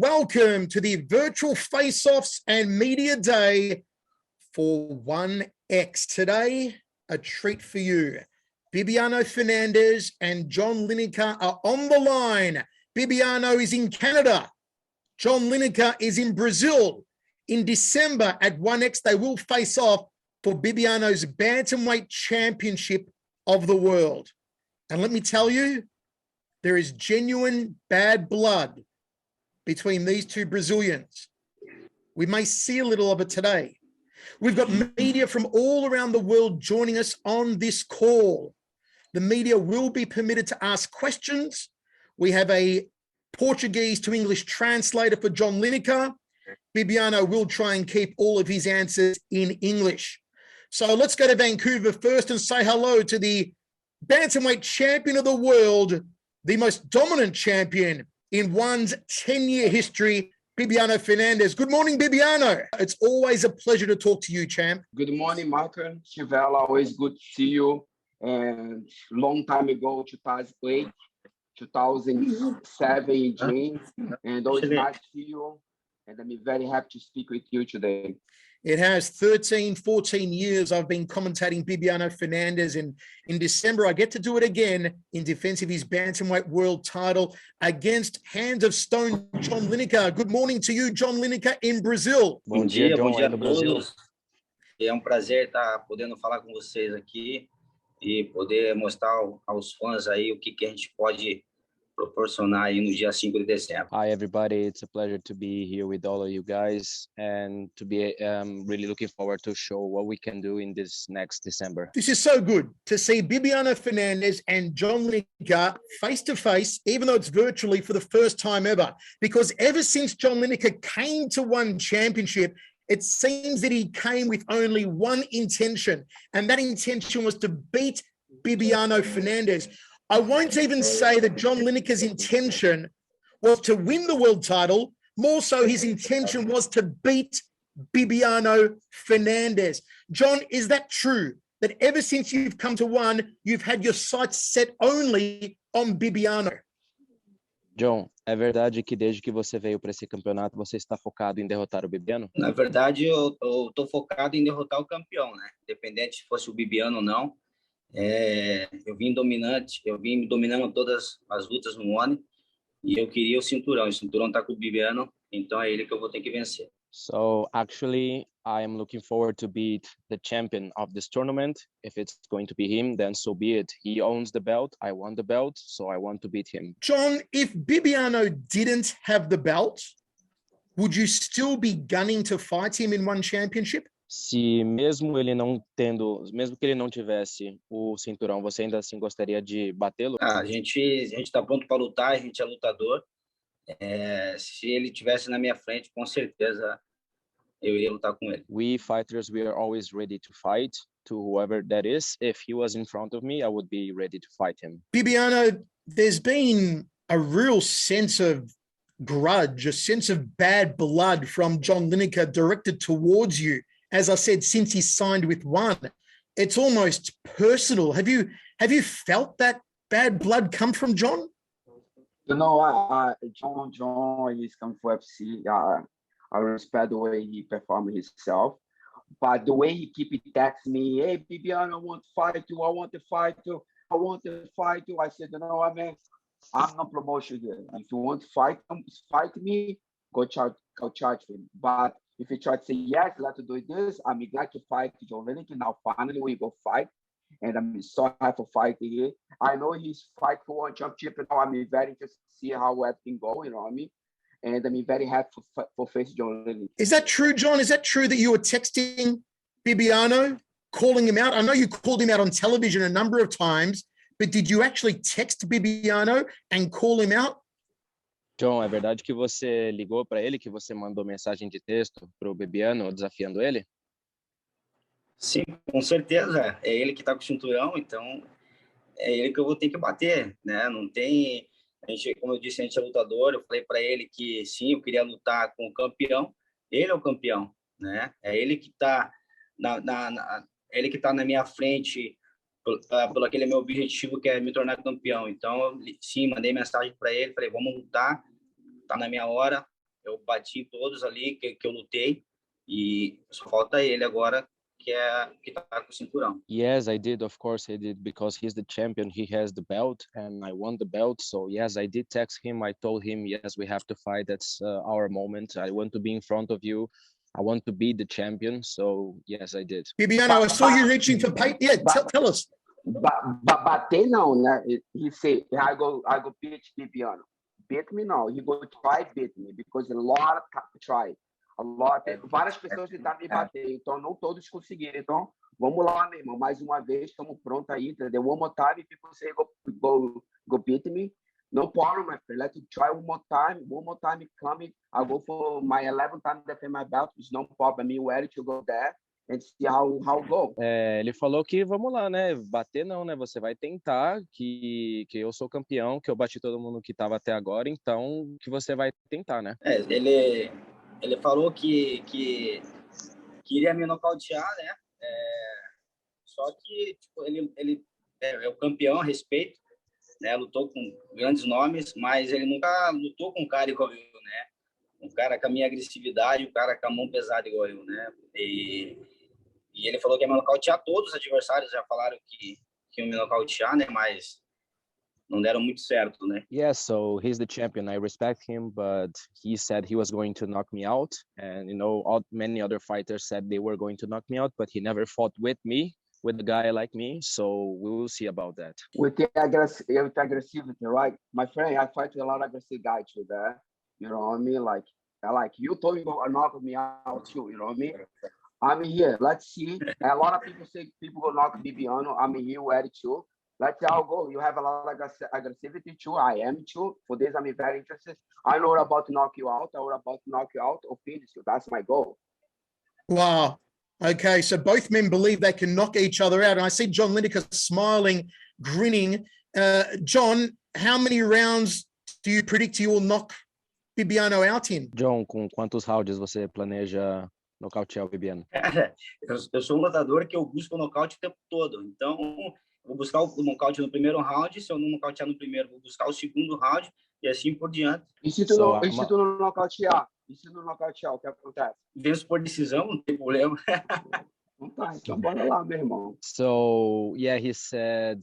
Welcome to the virtual face-offs and media day for 1X. Today, a treat for you. Bibiano Fernandes and John Lineker are on the line. Bibiano is in Canada. John Lineker is in Brazil. In December at 1X, they will face off for Bibiano's bantamweight championship of the world. And let me tell you, there is genuine bad blood between these two Brazilians. We may see a little of it today. We've got media from all around the world joining us on this call. The media will be permitted to ask questions. We have a Portuguese to English translator for John Lineker. Bibiano will try and keep all of his answers in English. So let's go to Vancouver first and say hello to the bantamweight champion of the world, the most dominant champion in one's 10-year history, Bibiano Fernandes. Good morning, Bibiano. It's always a pleasure to talk to you, champ. Good morning, Michael Schiavello. Always good to see you. And long time ago, 2008, 2007 in June. And always nice to see you. And I'm very happy to speak with you today. It has 13, 14 years I've been commentating Bibiano Fernandes, and in December I get to do it again in defense of his bantamweight world title against Hands of Stone John Lineker. Good morning to you, John Lineker, in Brazil. Bom dia a todos. É prazer estar podendo falar com vocês aqui e poder mostrar aos fãs aí o que a gente pode proporcionar aí no dia 5 de dezembro. Hi everybody, it's a pleasure to be here with all of you guys and to be really looking forward to show what we can do in this next December. This is so good to see Bibiano Fernandes and John Lineker face to face, even though it's virtually for the first time ever, because ever since John Lineker came to one championship, it seems that he came with only one intention, and that intention was to beat Bibiano Fernandes. I won't even say that John Lineker's intention was to win the world title. More so, his intention was to beat Bibiano Fernandes. John, is that true? That ever since you've come to one, you've had your sights set only on Bibiano? John, é verdade que desde que você veio para esse campeonato, você está focado em derrotar o Bibiano? Na verdade, eu tô focado em derrotar o campeão, né? Independente se fosse o Bibiano ou não. Eu vim dominando todas as lutas no ano e eu queria o cinturão tá com o Bibiano, então é ele que eu vou ter que vencer. So actually I am looking forward to beat the champion of this tournament. If it's going to be him, then so be it. He owns the belt, I won the belt, so I want to beat him. John, if Bibiano didn't have the belt, would you still be gunning to fight him in one championship? Se mesmo que ele não tivesse o cinturão, você ainda assim gostaria de batê-lo? A gente está pronto para lutar, a gente é lutador. Se ele tivesse na minha frente, com certeza eu iria lutar com ele. We fighters, we are always ready to fight to whoever that is. If he was in front of me, I would be ready to fight him. Bibiano, there's been a real sense of grudge, a sense of bad blood from John Lineker directed towards you. As I said, since he signed with one, it's almost personal. Have you felt that bad blood come from John? You know, John is come for FC. I respect the way he performed himself, but the way he keep texting me, hey, Bibiano, I want to fight you. I want to fight you. I want to fight you. I said, you know what, man? I'm not promotion here. If you want to fight me, go charge him. But if you try to say, yes, let's do this, I'm glad to fight John Lineker. Now, finally, we go fight. And I'm so happy for fighting here. I know he's fight for one championship. Now I'm very interested to see how everything go, you know what I mean? And I'm very happy for face John Lineker. Is that true, John? Is that true that you were texting Bibiano, calling him out? I know you called him out on television a number of times, but did you actually text Bibiano and call him out? John, é verdade que você ligou para ele, que você mandou mensagem de texto para o Bibiano desafiando ele? Sim, com certeza. É ele que está com o cinturão, então é ele que eu vou ter que bater, né? Não tem... como eu disse, a gente é lutador. Eu falei para ele que sim, eu queria lutar com o campeão. Ele é o campeão, né? É ele que está ele que está na minha frente pelo aquele meu objetivo, que é me tornar campeão. Então, sim, mandei mensagem para ele, falei, vamos lutar, tá na minha hora, Eu bati todos ali que eu lutei e só falta ele agora que tá com o cinturão. Yes, I did. Of course, I did, because he's the champion. He has the belt, and I won the belt. So yes, I did text him. I told him, yes, we have to fight. That's our moment. I want to be in front of you. I want to be the champion. So yes, I did. Bibiano, I saw you reaching for pay. Yeah, tell us. Bater não, né? He say, I go beat Bibiano. Beat me não. He go try beat me because a lot of try. Várias pessoas tentaram me bater, então não todos conseguiram. Então, vamos lá, meu irmão. Mais uma vez, estamos prontos aí, entendeu? One more time, people say go beat me. No problem, my friend. Let's try one more time. One more time coming. I'll go for my 11th time defend my belt. It's no problem. I'm ready to go there and see how go. Ele falou que vamos lá, né? Bater não, né? Você vai tentar, que eu sou campeão, que eu bati todo mundo que estava até agora, então que você vai tentar, né? Ele falou que queria me nocautear, né? Só que tipo, ele é o campeão a respeito, né? Lutou com grandes nomes, mas ele nunca lutou com um cara igual eu, né? Um cara com a minha agressividade, um cara com a mão pesada igual eu, né? E ele falou que ia me nocautear. Todos os adversários já falaram que iam me nocautear, né? Mas não deram muito certo, né? Yeah, so he's the champion. I respect him, but he said he was going to knock me out. And, many other fighters said they were going to knock me out, but he never fought with me, with a guy like me. So we will see about that. With the aggressivity, right? My friend, I fight with a lot of aggressive guys too there. You know what I mean? Like you told me to knock me out too, you know what I mean? I'm here. Let's see. A lot of people say people will knock Bibiano. I'm here ready too. Let's see how it go. You have a lot of aggressivity too. I am too. For this, I'm very interested. I know we're about to knock you out. Or about to knock you out or finish you. That's my goal. Wow. Okay, so both men believe they can knock each other out. And I see John Lineker smiling, grinning. John, how many rounds do you predict you will knock Bibiano out in? John, com quantos rounds você planeja nocautear o Bibiano? Eu sou um lutador que eu busco o nocaute o tempo todo. Então, vou buscar o nocaute no primeiro round. Se eu não nocautear no primeiro, vou buscar o segundo round e assim por diante. E se tu não nocautear? E se não nocautear, o que acontece? Venço por decisão, não tem problema. Então bora lá, meu irmão. So yeah, he said,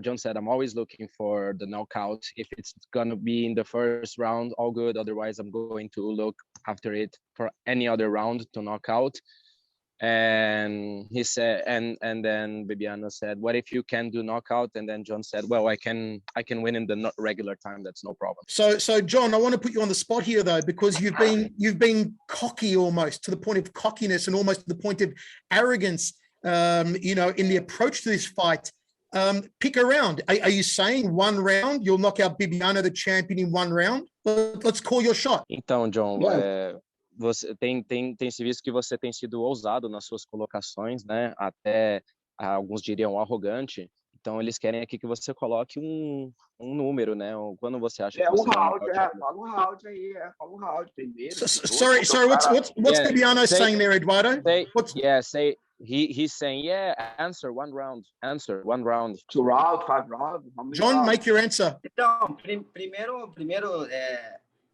John said, I'm always looking for the knockout. If it's gonna be in the first round, all good. Otherwise, I'm going to look after it for any other round to knock out. And he said, and then Bibiano said, what if you can do knockout? And then John said, well, I can win in the regular time. That's no problem. So John, I want to put you on the spot here though, because you've been cocky almost to the point of cockiness and almost to the point of arrogance, in the approach to this fight. Pick a round. Are you saying one round you'll knock out Bibiano, the champion, in one round? Let's call your shot. Então, John, você tem se visto que você tem sido ousado nas suas colocações, né? Até alguns diriam arrogante. Então eles querem aqui que você coloque um número, né? Quando você acha que você fala um round aí, fala um round primeiro. Sorry, what's Bibiano saying there, Eduardo? He's saying, answer one round. 2 rounds, 5 rounds. John, make your answer. Então, primeiro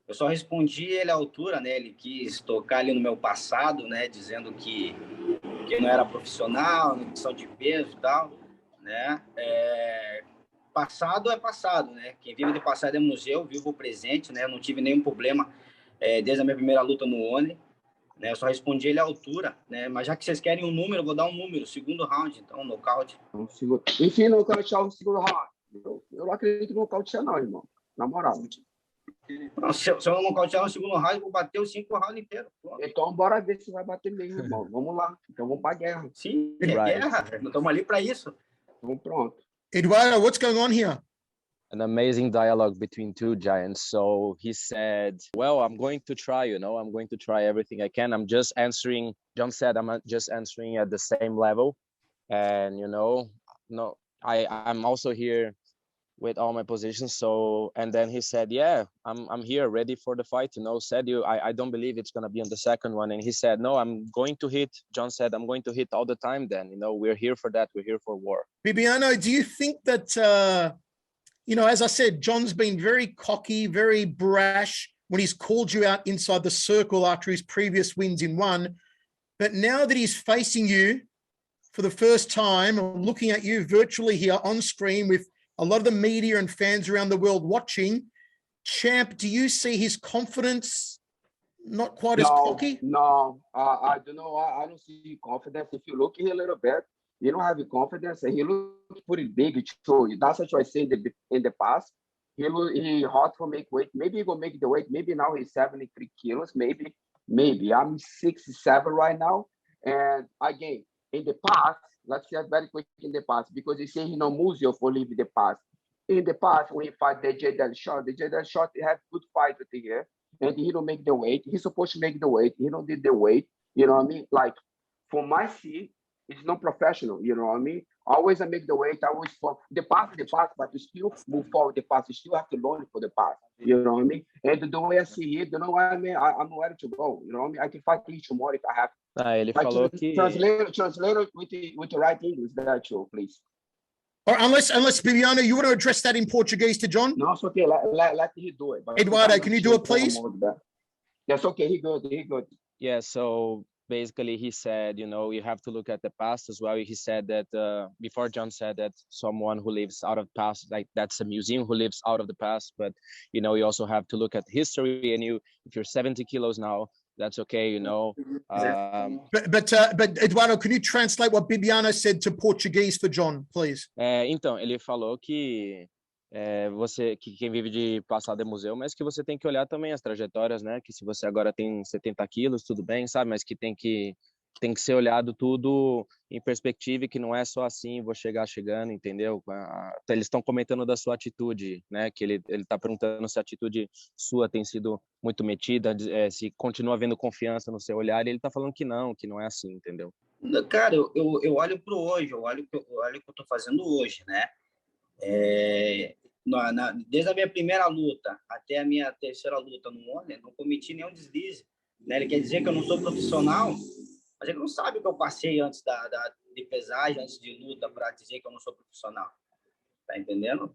eu só respondi ele à altura, né? Ele quis tocar ali no meu passado, né? Dizendo que não era profissional, questão de peso e tal, né? Passado é passado, né? Quem vive de passado é museu, vivo o presente, né? Eu não tive nenhum problema desde a minha primeira luta no ONI, né? Eu só respondi ele à altura, né? Mas já que vocês querem um número, eu vou dar um número, segundo round, então, nocaute. Enfim, nocautear o segundo round. Eu não acredito no nocautear não, irmão. Na moral. Não, se eu não nocautear no segundo round, eu vou bater os 5 rounds inteiros. Então, bora ver se vai bater mesmo, irmão. Vamos lá. Então, vamos pra guerra. Sim, guerra. Estamos ali para isso. Então, pronto. Eduardo, what's going on here? An amazing dialogue between two giants. So he said, well, I'm going to try, I'm going to try everything I can. I'm just answering, John said, I'm just answering at the same level. And, I'm also here with all my positions. So, and then he said, I'm here ready for the fight, I don't believe it's going to be on the second one. And he said, no, I'm going to hit. John said, I'm going to hit all the time then, we're here for that. We're here for war. Bibiano, do you think that, as I said, John's been very cocky, very brash, when he's called you out inside the circle after his previous wins in one. But now that he's facing you for the first time, looking at you virtually here on screen with a lot of the media and fans around the world watching, Champ, do you see his confidence not quite as cocky? No, I don't know. I don't see confidence. If you look here a little bit, you don't have the confidence, and he looks pretty big too. That's what I said in the past. He hard for make weight. Maybe he will make the weight. Maybe now he's 73 kilos. Maybe I'm 67 right now. And again, in the past, let's get very quick in the past, because he say he no museo for leave the past. In the past, when he fight the J.D. Shot, he had good fight with the here, and he don't make the weight. He's supposed to make the weight. He don't did the weight. You know what I mean? Like, for my seat, it's not professional. You know what I mean? Always I make the weight. I always for the past, but you still move forward the past. You still have to learn for the past. You know what I mean? And the way I see it, you know what I mean? I'm ready to go. You know what I mean? I can fight each tomorrow if I have. Ele falou que... Translate with the right English, that show, please. Or unless Bibiano, you want to address that in Portuguese to John? No, it's okay. Let him do it. Eduardo, can you do it, please? That's okay. He good. Yeah, so basically he said, you know, you have to look at the past as well. He said that before John said that someone who lives out of the past, like that's a museum who lives out of the past. But, you know, you also have to look at history, and if you're 70 kilos now, that's okay, you know. But Eduardo, can you translate what Bibiano said to Portuguese for John, please? Então, ele falou que quem vive de passado é museu, mas que você tem que olhar também as trajetórias, né? Que se você agora tem 70 quilos, tudo bem, sabe? Mas que tem que ser olhado tudo em perspectiva, e que não é só assim, vou chegando, entendeu? Eles estão comentando da sua atitude, né? Que ele está perguntando se a atitude sua tem sido muito metida, se continua havendo confiança no seu olhar, e ele está falando que não é assim, entendeu? Cara, eu olho para o hoje, eu olho o que eu estou fazendo hoje, né? Desde a minha primeira luta até a minha terceira luta no ONE, não cometi nenhum deslize, né? Ele quer dizer que eu não sou profissional, mas ele não sabe o que eu passei antes de pesagem, antes de luta, para dizer que eu não sou profissional. Tá entendendo?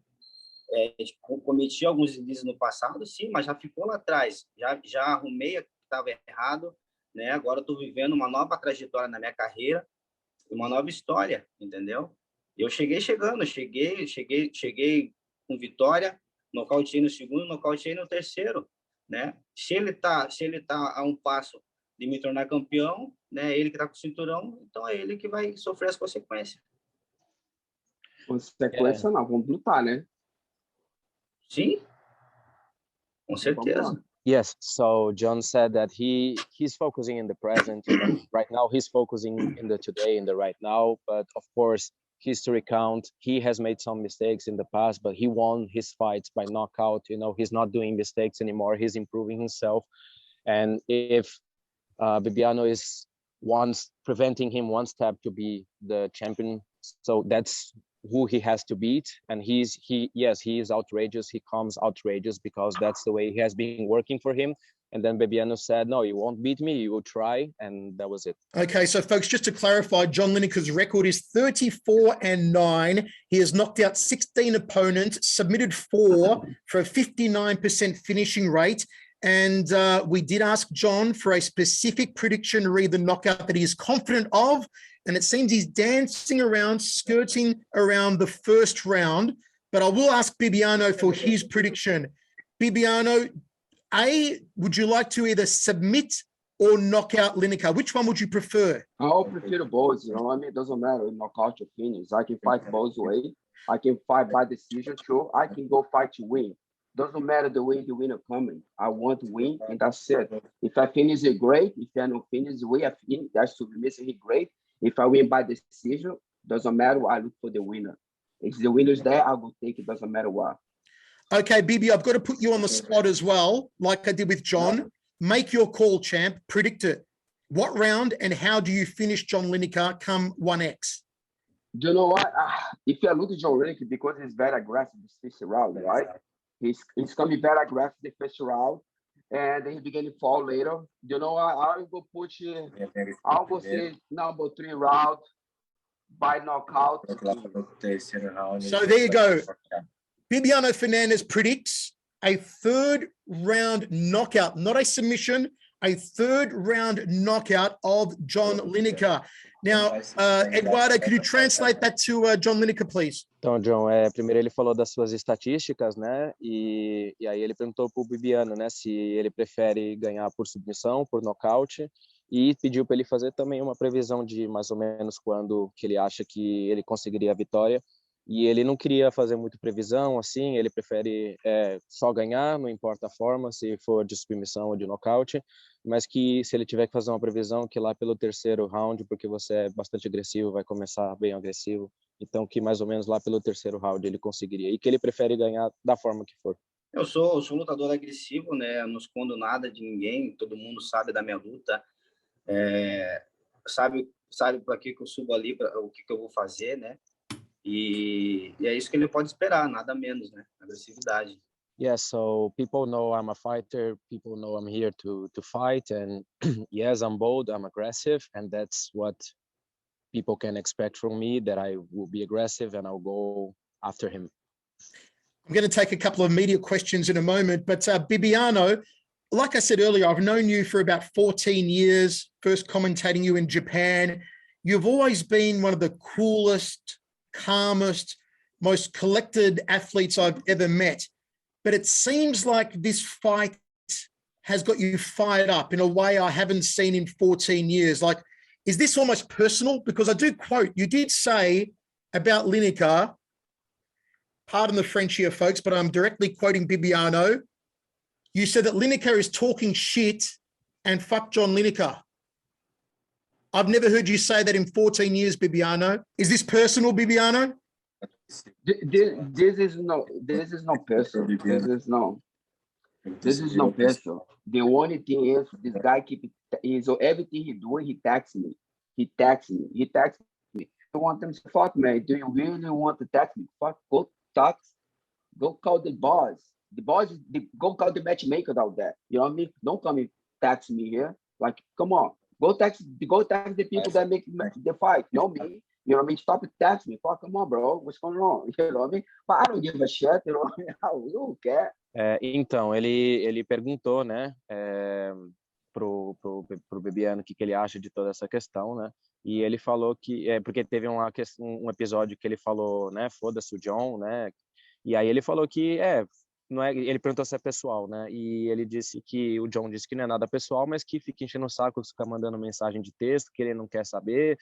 Cometi alguns deslizes no passado, sim, mas já ficou lá atrás. Já arrumei o que estava errado, né? Agora eu estou vivendo uma nova trajetória na minha carreira, uma nova história, entendeu? Eu cheguei com vitória, nocauteei no segundo, nocauteei no terceiro, né? Se ele tá a um passo de me tornar campeão, né? Ele que tá com o cinturão, então é ele que vai sofrer as consequências. Consequência não, vamos lutar, né? Sim, com certeza. Yes, so John said that he's focusing in the present, you know. Right now he's focusing in the today, in the right now, but of course history count. He has made some mistakes in the past, but he won his fights by knockout. You know, he's not doing mistakes anymore. He's improving himself. And if Bibiano is preventing him one step to be the champion, so that's who he has to beat. And he is outrageous. He comes outrageous because that's the way he has been working for him. And then Bibiano said, no, you won't beat me. You will try. And that was it. Okay, so folks, just to clarify, John Lineker's record is 34-9. He has knocked out 16 opponents, submitted 4 for a 59% finishing rate. And we did ask John for a specific prediction to read the knockout that he is confident of. And it seems he's dancing around, skirting around the first round. But I will ask Bibiano for his prediction. Bibiano, would you like to either submit or knock out Lineker? Which one would you prefer? I'll prefer both, you know. I mean, it doesn't matter, knockout or finish. I can fight both ways. I can fight by decision, too. I can go fight to win. Doesn't matter the way the winner coming. I want to win, and that's it. If I finish it, great. If I don't finish the way I finish, that's to be missing it, great. If I win by decision, doesn't matter. I look for the winner. If the winner's there, I will take it. Doesn't matter what. Okay, Bibi, I've got to put you on the spot as well, like I did with John. Make your call, champ. Predict it. What round and how do you finish John Lineker come 1X? Do you know what? If I look at John Lineker, because he's very aggressive this first round, right? He's coming very aggressive the first round, and then he began to fall later. You know what? I'll go say number 3 round by knockout. So there you go. Bibiano Fernandes predicts a third round knockout, not a submission, a third round knockout of John Lineker. Now, Eduardo, could you translate that to John Lineker, please? Então, John, primeiro ele falou das suas estatísticas, né? E aí ele perguntou para o Bibiano, né, se ele prefere ganhar por submissão, por nocaute, e pediu para ele fazer também uma previsão de mais ou menos quando que ele acha que ele conseguiria a vitória. E ele não queria fazer muito previsão, assim, ele prefere só ganhar, não importa a forma, se for de submissão ou de nocaute, mas que se ele tiver que fazer uma previsão, que lá pelo terceiro round, porque você é bastante agressivo, vai começar bem agressivo, então que mais ou menos lá pelo terceiro round ele conseguiria, e que ele prefere ganhar da forma que for. Eu sou um lutador agressivo, né? Eu não escondo nada de ninguém, todo mundo sabe da minha luta, sabe para que eu subo ali, o que eu vou fazer, né? E é isso que ele pode esperar, nada menos, né? Agressividade. Yeah, so people know I'm a fighter, people know I'm here to fight, and yes, I'm bold, I'm aggressive, and that's what people can expect from me, that I will be aggressive and I'll go after him. I'm going to take a couple of media questions in a moment, but Bibiano, like I said earlier, I've known you for about 14 years, first commentating you in Japan. You've always been one of the coolest, calmest, most collected athletes I've ever met. But it seems like this fight has got you fired up in a way I haven't seen in 14 years. Like, is this almost personal? Because I do quote, you did say about Lineker, pardon the French here, folks, but I'm directly quoting Bibiano. You said that Lineker is talking shit and fuck John Lineker. I've never heard you say that in 14 years, Bibiano. Is this personal, Bibiano? This is no personal. This is no personal. The only thing is this guy everything he doing, he texts me. He texts me. I want them to fuck, man. Do you really want to text me? Fuck, go text. Go call the boss. Go call the matchmaker out there. You know what I mean? Don't come and text me here. Like, come on. Go text the people that make the fight, not me. You know what I mean? Stop texting me. Fuck, come on, bro. What's going on? You know what I mean? But I don't give a shit. You know what I mean? I don't care. Então, ele perguntou, né, pro Bibiano o que ele acha de toda essa questão, né? E ele falou que porque teve um episódio que ele falou, né, foda-se o John, né? E aí ele falou que não é, ele perguntou se é pessoal, né? E ele disse que o John disse que não é nada pessoal, mas que fica enchendo o saco de ficar mandando mensagem de texto, que ele não quer saber,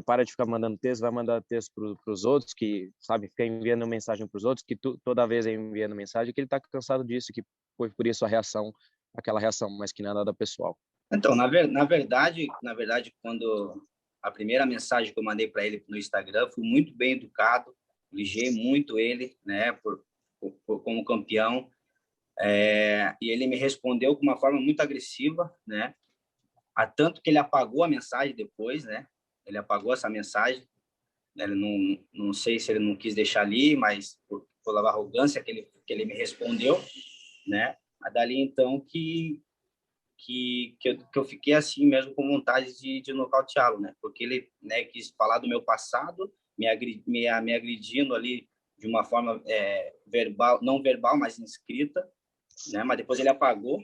para de ficar mandando texto, vai mandar texto para os outros, que, sabe, fica enviando mensagem para os outros, que toda vez é enviando mensagem, que ele está cansado disso, que foi por isso aquela reação, mas que não é nada pessoal. Então, na verdade, quando a primeira mensagem que eu mandei para ele no Instagram, fui muito bem educado, elogiei muito ele, né, como campeão, e ele me respondeu com uma forma muito agressiva, né, a tanto que ele apagou a mensagem depois, né, ele apagou essa mensagem, ele não sei se ele não quis deixar ali, mas pela arrogância que ele me respondeu, né, dali então que eu fiquei assim mesmo com vontade de nocauteá-lo, né, porque ele, né, quis falar do meu passado, me agredindo ali de uma forma verbal, não verbal, mas escrita, né? Mas depois ele apagou.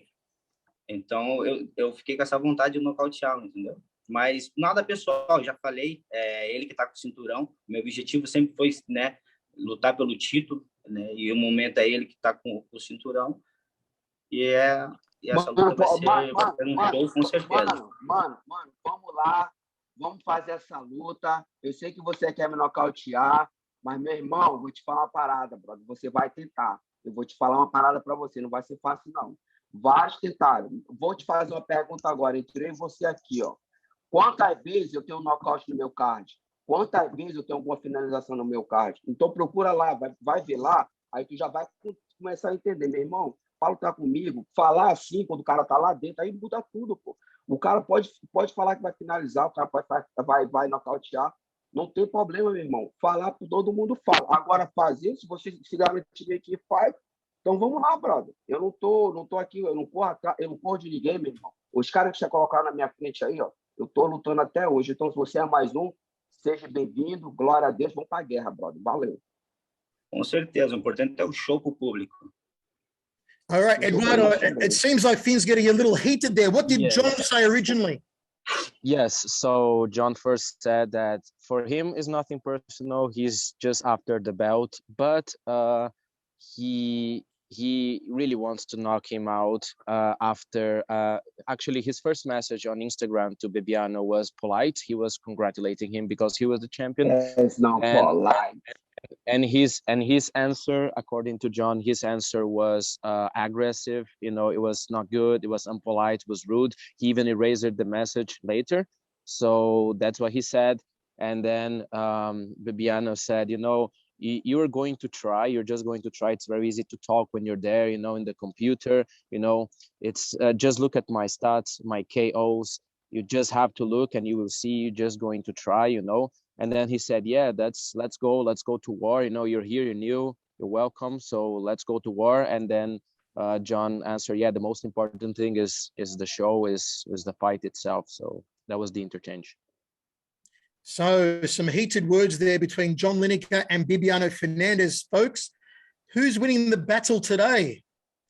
Então eu fiquei com essa vontade de nocauteá-lo, entendeu? Mas nada pessoal, já falei, ele que está com o cinturão. Meu objetivo sempre foi, né, lutar pelo título, né? E o momento é ele que está com o cinturão. E essa luta vai ser um show, com certeza. Mano, vamos lá. Vamos fazer essa luta. Eu sei que você quer me nocautear, mas, meu irmão, vou te falar uma parada, brother. Você vai tentar. Eu vou te falar uma parada para você. Não vai ser fácil, não. Vários tentaram. Vou te fazer uma pergunta agora. Entrei você aqui, ó. Quantas vezes eu tenho um nocaute no meu card? Quantas vezes eu tenho alguma finalização no meu card? Então, procura lá. Vai ver lá. Aí tu já vai começar a entender. Meu irmão, fala tá comigo. Falar assim, quando o cara tá lá dentro, aí muda tudo, pô. O cara pode falar que vai finalizar, o cara vai nocautear. Não tem problema, meu irmão. Falar para todo mundo fala. Agora, fazer, se você se garantir aqui, faz. Então, vamos lá, brother. Eu não tô aqui, eu não corro de ninguém, meu irmão. Os caras que já colocaram na minha frente aí, ó, eu tô lutando até hoje. Então, se você é mais um, seja bem-vindo. Glória a Deus. Vamos para a guerra, brother. Valeu. Com certeza. O importante é o show pro público. All right, Eduardo, it seems like things getting a little heated there. What did John say originally? Yes, so John first said that for him is nothing personal. He's just after the belt, but he really wants to knock him out after actually his first message on Instagram to Bibiano was polite. He was congratulating him because he was the champion. It's not polite. And his answer, according to John, his answer was aggressive. You know, it was not good. It was impolite. It was rude. He even erased the message later. So that's what he said. And then Bibiano said, you know, you are going to try. You're just going to try. It's very easy to talk when you're there, you know, in the computer. You know, it's just look at my stats, my KOs. You just have to look and you will see you're just going to try, you know. And then he said, yeah, let's go to war. You know, you're here, you're new, you're welcome. So let's go to war. And then John answered, yeah, the most important thing is the show, is the fight itself. So that was the interchange. So some heated words there between John Lineker and Bibiano Fernandes, folks. Who's winning the battle today?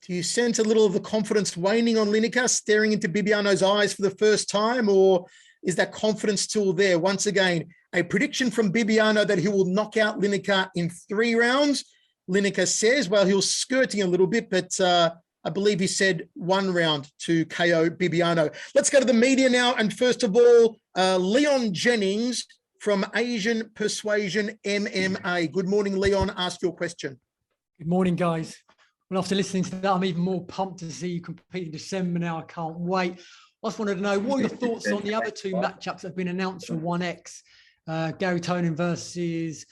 Do you sense a little of the confidence waning on Lineker, staring into Bibiano's eyes for the first time, or is that confidence still there? Once again, a prediction from Bibiano that he will knock out Lineker in 3 rounds. Lineker says, well, he was skirting a little bit, but I believe he said 1 round to KO Bibiano. Let's go to the media now. And first of all, Leon Jennings from Asian Persuasion MMA. Good morning, Leon. Ask your question. Good morning, guys. Well, after listening to that, I'm even more pumped to see you compete in December now. I can't wait. I just wanted to know, what are your thoughts on the other 2 matchups that have been announced for 1X? Gary Tonin versus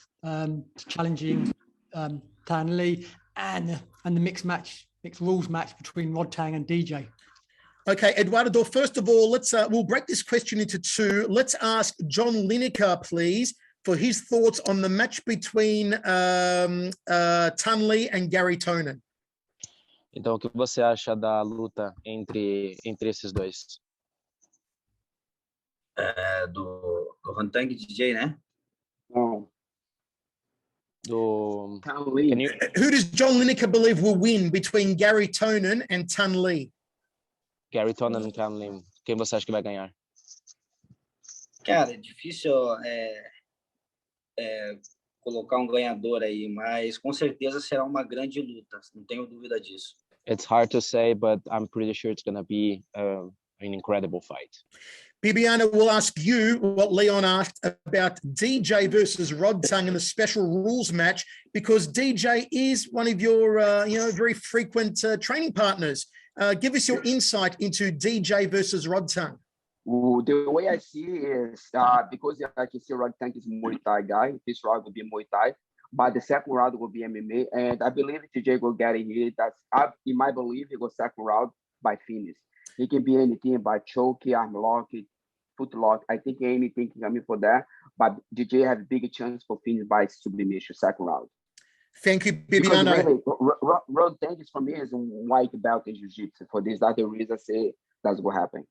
challenging Tan Lee, and the mixed rules match between Rod Tang and DJ. Okay, Eduardo, first of all, we'll break this question into 2. Let's ask John Lineker, please, for his thoughts on the match between Tan Lee and Gary Tonin. Então, o que você acha da luta entre esses dois? Do Rod Tang e DJ, né? No. Do Tan Lee. Who does John Lineker believe will win between Gary Tonin and Tan Lee? Gary Tonin e Tan Lee. Quem você acha que vai ganhar? Cara, é difícil colocar ganhador aí, mas com certeza será uma grande luta, não tenho dúvida disso. It's hard to say, but I'm pretty sure it's going to be an incredible fight. Bibiano will ask you what Leon asked about DJ versus Rod Tang in the special rules match, because DJ is one of your, very frequent training partners. Give us your insight into DJ versus Rod Tang. The way I see it is because I can see Rod Tang is a Muay Thai guy. This round will be Muay Thai, but the second round will be MMA. And I believe TJ will get it here. In my belief, it goes second round by finish. It can be anything by choke, arm lock, foot lock. I think anything can come in for that. But DJ have a bigger chance for finish by submission second round. Thank you, Bibiano. Really, Rod Tang is for me is a white belt in jiu-jitsu. For this, that's the reason I say that's what happened.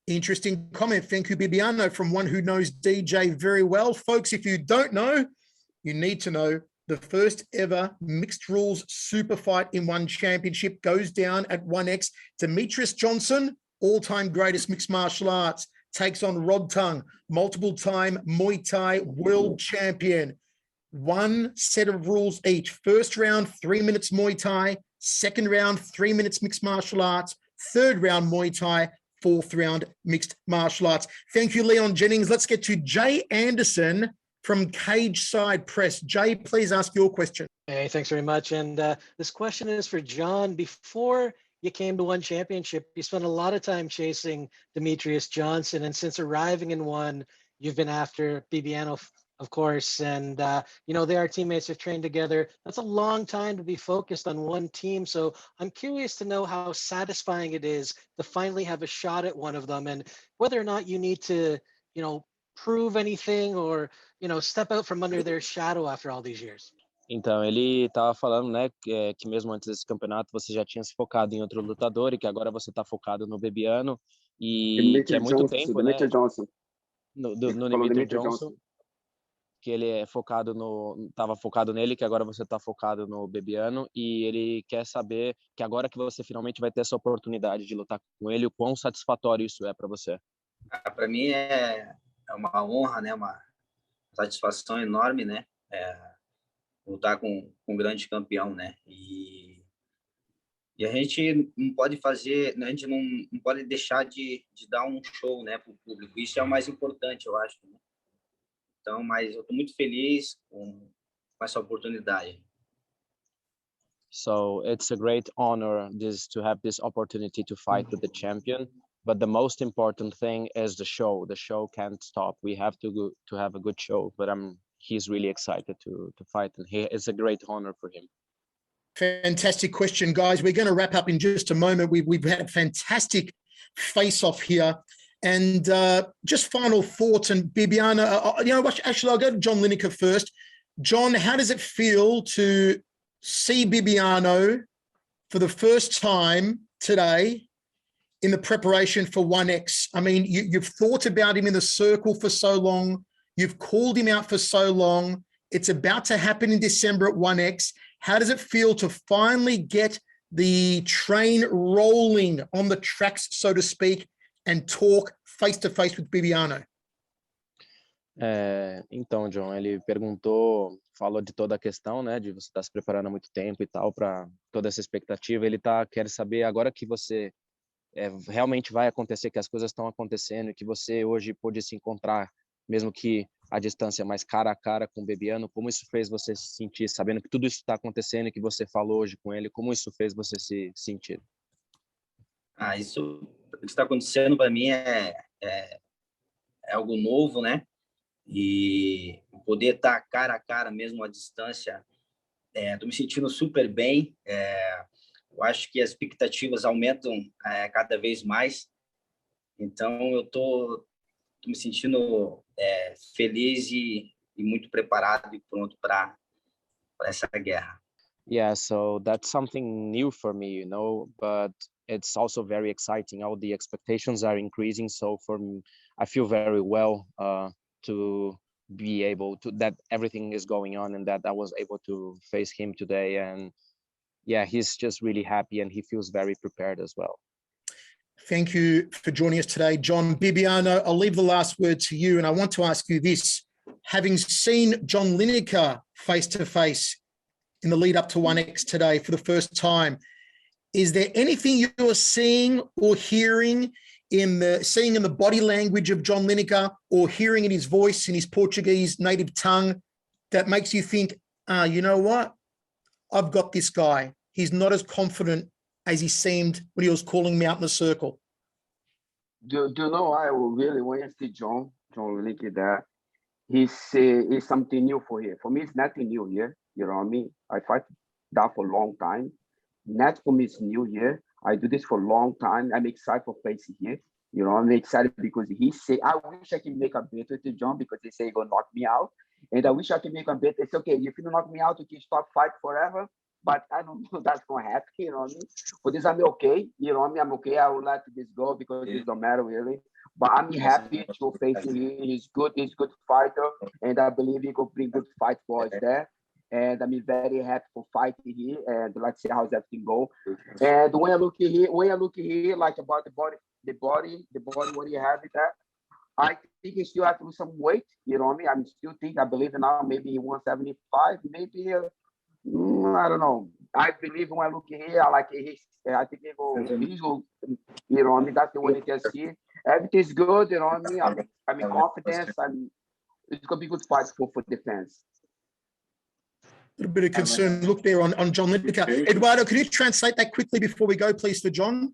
Interesting comment. Thank you, Bibiano, from one who knows DJ very well. Folks, if you don't know, you need to know. The first ever mixed rules super fight in one championship goes down at 1X. Demetrius Johnson, all-time greatest mixed martial arts, takes on Rod Tang, multiple-time Muay Thai world champion. 1 set of rules each. First round, 3 minutes Muay Thai. Second round, 3 minutes mixed martial arts. Third round, Muay Thai. 4th round, mixed martial arts. Thank you, Leon Jennings. Let's get to Jay Anderson from Cage Side Press. Jay, please ask your question. Hey, thanks very much. And this question is for John. Before you came to one championship, you spent a lot of time chasing Demetrius Johnson. And since arriving in one, you've been after Bibiano, of course. And, they are teammates, have trained together. That's a long time to be focused on one team. So I'm curious to know how satisfying it is to finally have a shot at one of them, and whether or not you need to, prove anything or, step out from under their shadow after all these years. Então, ele estava falando, né, que mesmo antes desse campeonato você já tinha se focado em outro lutador e que agora você está focado no Bibiano e que é muito tempo, né? Johnson. No Demetrius Johnson. que ele é focado tava focado nele, que agora você tá focado no Bibiano, e ele quer saber que agora que você finalmente vai ter essa oportunidade de lutar com ele, o quão satisfatório isso é para você. Para mim é uma honra, né? Uma satisfação enorme, né? Lutar com um grande campeão, né? E a gente não pode fazer, a gente não pode deixar de dar um show, né, para o público. Isso é o mais importante, eu acho, né? Então, mas eu estou muito feliz com essa oportunidade. So it's a great honor to have this opportunity to fight with the champion. But the most important thing is the show. The show can't stop. We have to have a good show. But he's really excited to fight, and it's a great honor for him. Fantastic question, guys. We're going to wrap up in just a moment. We've had a fantastic face-off here. And just final thoughts. And Bibiano, you know what? Actually, I'll go to John Lineker first. John, how does it feel to see Bibiano for the first time today in the preparation for 1X? I mean, you've thought about him in the circle for so long. You've called him out for so long. It's about to happen in December at 1X. How does it feel to finally get the train rolling on the tracks, so to speak, and talk face-to-face with Bibiano? Então, John, ele falou de toda a questão, né, de você estar se preparando há muito tempo e tal, para toda essa expectativa. Ele quer saber agora que você realmente vai acontecer, que as coisas estão acontecendo, que você hoje pôde se encontrar, mesmo que a distância mais cara a cara com o Bibiano, como isso fez você se sentir, sabendo que tudo isso está acontecendo e que você falou hoje com ele, como isso fez você se sentir? Isso que está acontecendo para mim é algo novo, né? E poder estar cara a cara mesmo à distância, estou me sentindo super bem. Eu acho que as expectativas aumentam cada vez mais. Então eu tô me sentindo feliz e muito preparado e pronto para essa guerra. Yeah, so that's something new for me, you know, but it's also very exciting. All the expectations are increasing, so for me, I feel very well to be able to, that everything is going on and that I was able to face him today. And yeah, he's just really happy and he feels very prepared as well. Thank you for joining us today, John. Bibiano, I'll leave the last word to you, and I want to ask you this. Having seen John Lineker face-to-face in the lead up to 1X today for the first time, is there anything you're seeing or hearing in the body language of John Lineker, or hearing in his voice, in his Portuguese native tongue, that makes you think, you know what? I've got this guy. He's not as confident as he seemed when he was calling me out in the circle. Do you know, I really, when I see John Lineker there, he's something new for here. For me, it's nothing new here. You know what I mean? I fight that for a long time. Not for me, it's new here. I do this for a long time. I'm excited for facing here. You know, I'm excited because he say, I wish I can make a bet with John, because they say he's gonna knock me out. And I wish I can make a bet. It's okay. If you knock me out, you can stop fight forever. But I don't know if that's gonna happen. You know what I mean? For this, I'm okay. You know what I mean? I'm okay. I would let this go because it don't matter really. But I'm happy to face him. He's good. He's a good fighter, and I believe he could bring good fight for us there. And I'm very happy for fighting here, and let's see how everything go. And when I look here, like about the body, what you have with that, I think he still have to lose some weight. You know what I mean? I believe now maybe 175, maybe. I don't know. I believe when I look here, I think he go, you know what I mean? That's the way you can see. Everything's good, you know what I mean? I'm in confidence. It's gonna be good fight for defense. A little bit of concern look there on John Lineker. Eduardo, can you translate that quickly before we go, please, for John?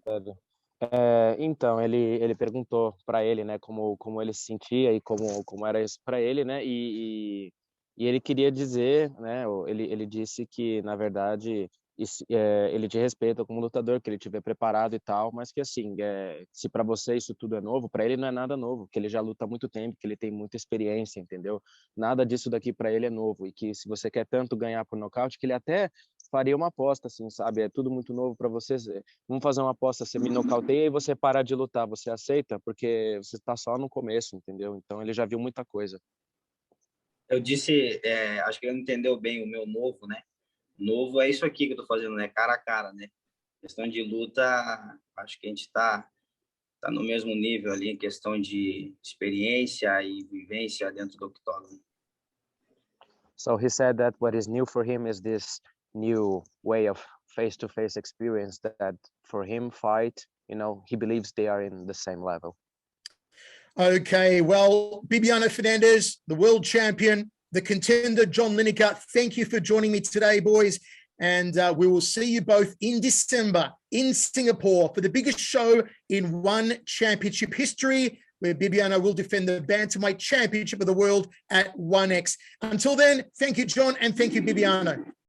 Então, ele perguntou para ele, né, como ele se sentia e como era isso para ele, né, e ele queria dizer, né, ele disse que, na verdade, ele te respeita como lutador, que ele estiver preparado e tal, mas que, assim, se para você isso tudo é novo, para ele não é nada novo, que ele já luta há muito tempo, que ele tem muita experiência, entendeu? Nada disso daqui para ele é novo, e que se você quer tanto ganhar por nocaute, que ele até faria uma aposta, assim, sabe? É tudo muito novo para você. Vamos fazer uma aposta, você me nocauteia e você parar de lutar, você aceita? Porque você está só no começo, entendeu? Então ele já viu muita coisa. Eu disse, acho que ele não entendeu bem o meu novo, né? Novo é isso aqui que eu tô fazendo, né? Cara a cara, né? Questão de luta, acho que a gente tá no mesmo nível ali, em questão de experiência e vivência dentro do octógono. So he said that what is new for him is this new way of face-to-face experience that for him fight, you know, he believes they are in the same level. Okay, well, Bibiano Fernandes, the world champion, the contender, John Lineker, thank you for joining me today, boys. And we will see you both in December in Singapore for the biggest show in one championship history, where Bibiano will defend the bantamweight championship of the world at 1X. Until then, thank you, John, and thank you, Bibiano.